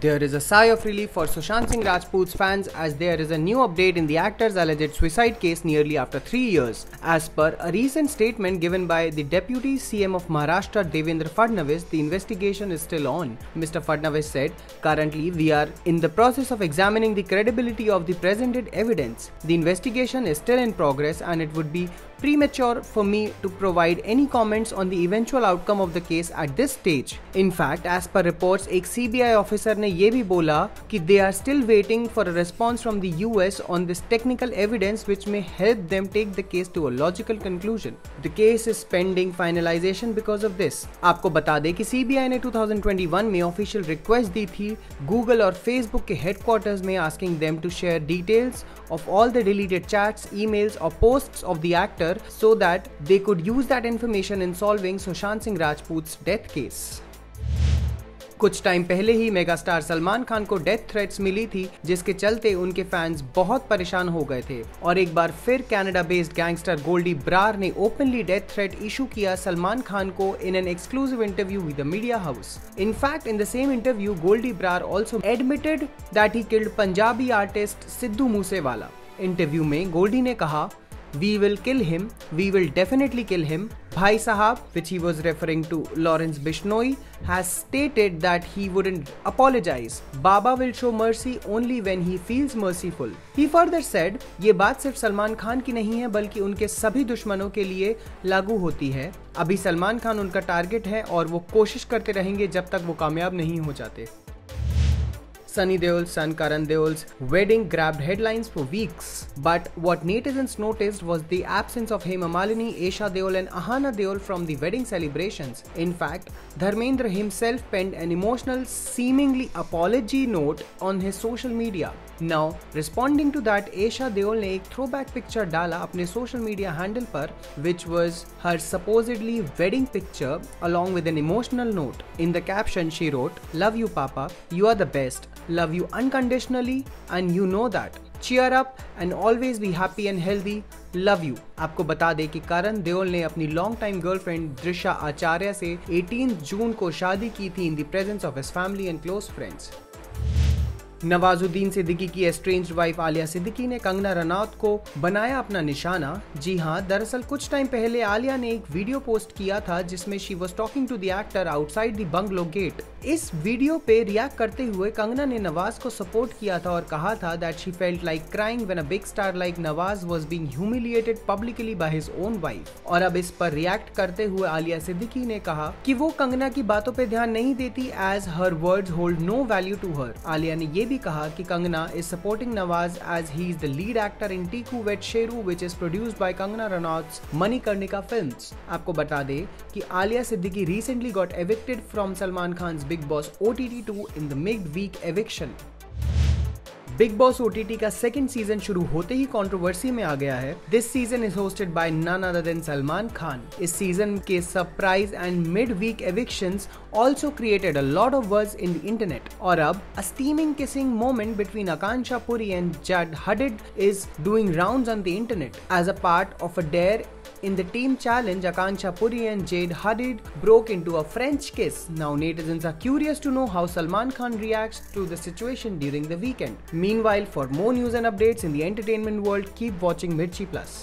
There is a sigh of relief for Sushant Singh Rajput's fans as there is a new update in the actor's alleged suicide case nearly after 3 years. As per a recent statement given by the Deputy CM of Maharashtra Devendra Fadnavis, the investigation is still on. Mr. Fadnavis said, "Currently, we are in the process of examining the credibility of the presented evidence. The investigation is still in progress and it would be premature for me to provide any comments on the eventual outcome of the case at this stage." In fact, as per reports, एक CBI officer ने ये भी बोला कि they are still waiting for a response from the US on this technical evidence which may help them take the case to a logical conclusion. The case is pending finalization because of this. आपको बता दें कि CBI ने 2021 में official request the थी Google और Facebook के headquarters में asking them to share details of all the deleted chats, emails or posts of the actor so that they could use that information in solving Sushant Singh Rajput's death case. कुछ time पहले ही megastar Salman Khan को death threats मिली थी जिसके चलते उनके fans बहुत परेशान हो गए थे और एक बार फिर Canada based gangster Goldy Brar ने ओपनली डेथ थ्रेट इशू किया सलमान खान को in an exclusive interview with the media house. In fact, in the same interview, Goldie Brar also admitted that he killed Punjabi artist Sidhu Moosewala. Interview में गोल्डी ने कहा, "We will kill him. We will definitely kill him. Bhai Sahab," which he was referring to Lawrence Bishnoi, has stated that he wouldn't apologize. Baba will show mercy only when he feels merciful. He further said, "ये बात सिर्फ सलमान खान की नहीं है बल्कि उनके सभी दुश्मनों के लिए लागू होती है. अभी सलमान खान उनका टारगेट है और वो कोशिश करते रहेंगे जब तक वो कामयाब नहीं हो जाते." Sunny Deol's son Karan Deol's wedding grabbed headlines for weeks, but what netizens noticed was the absence of Hema Malini, Esha Deol and Ahana Deol from the wedding celebrations. In fact, Dharmendra himself penned an emotional, seemingly apology note on his social media. Now, responding to that, Esha Deol ने एक throwback picture डाला अपने social media handle पर, which was her supposedly wedding picture along with an emotional note. In the caption, she wrote, "Love you, Papa. You are the best. Love you unconditionally and you know that. Cheer up and always be happy and healthy. Love you." आपको बता दें कि करण देओल ने अपनी long time girlfriend दृशा आचार्य से 18 जून को शादी की थी in the presence of his family and close friends. Nawazuddin Siddiqui की एस्ट्रेंज्ड वाइफ आलिया सिद्दीकी ने कंगना रनौत को बनाया अपना निशाना. जी हां, दरअसल कुछ टाइम पहले आलिया ने एक वीडियो पोस्ट किया था जिसमें she was talking to the actor outside the bungalow gate. इस वीडियो पे रिएक्ट करते हुए कंगना ने नवाज को सपोर्ट किया था और कहा था that she felt like crying when a big star like Nawaz was being humiliated publicly by his own wife. और अब इस पर रिएक्ट करते हुए आलिया सिद्दीकी ने कहा कि वो कंगना की बातों पे ध्यान नहीं देती as her words hold no value to her. Alia ने ये भी कहा कि Kangana is supporting Nawaz as he is the lead actor in Tiku weds Sheru which is produced by Kangana Ranaut's Manikarnika films. आपको बता दे कि Alia Siddiqui recently got evicted from Salman Khan's Bigg Boss OTT 2 in the mid-week eviction. Bigg Boss OTT का सेकंड सीजन शुरू होते ही controversy में आ गया है. This season is hosted by none other than Salman Khan. इस सीजन के surprise and mid week evictions also created a lot of buzz in the internet. और अब a steaming kissing moment between Akansha Puri and Jad Hadid is doing rounds on the internet. As a part of a dare in the team challenge, Akansha Puri and Jade Hadid broke into a French kiss. Now netizens are curious to know how Salman Khan reacts to the situation during the weekend. Meanwhile, for more news and updates in the entertainment world, keep watching Mirchi Plus.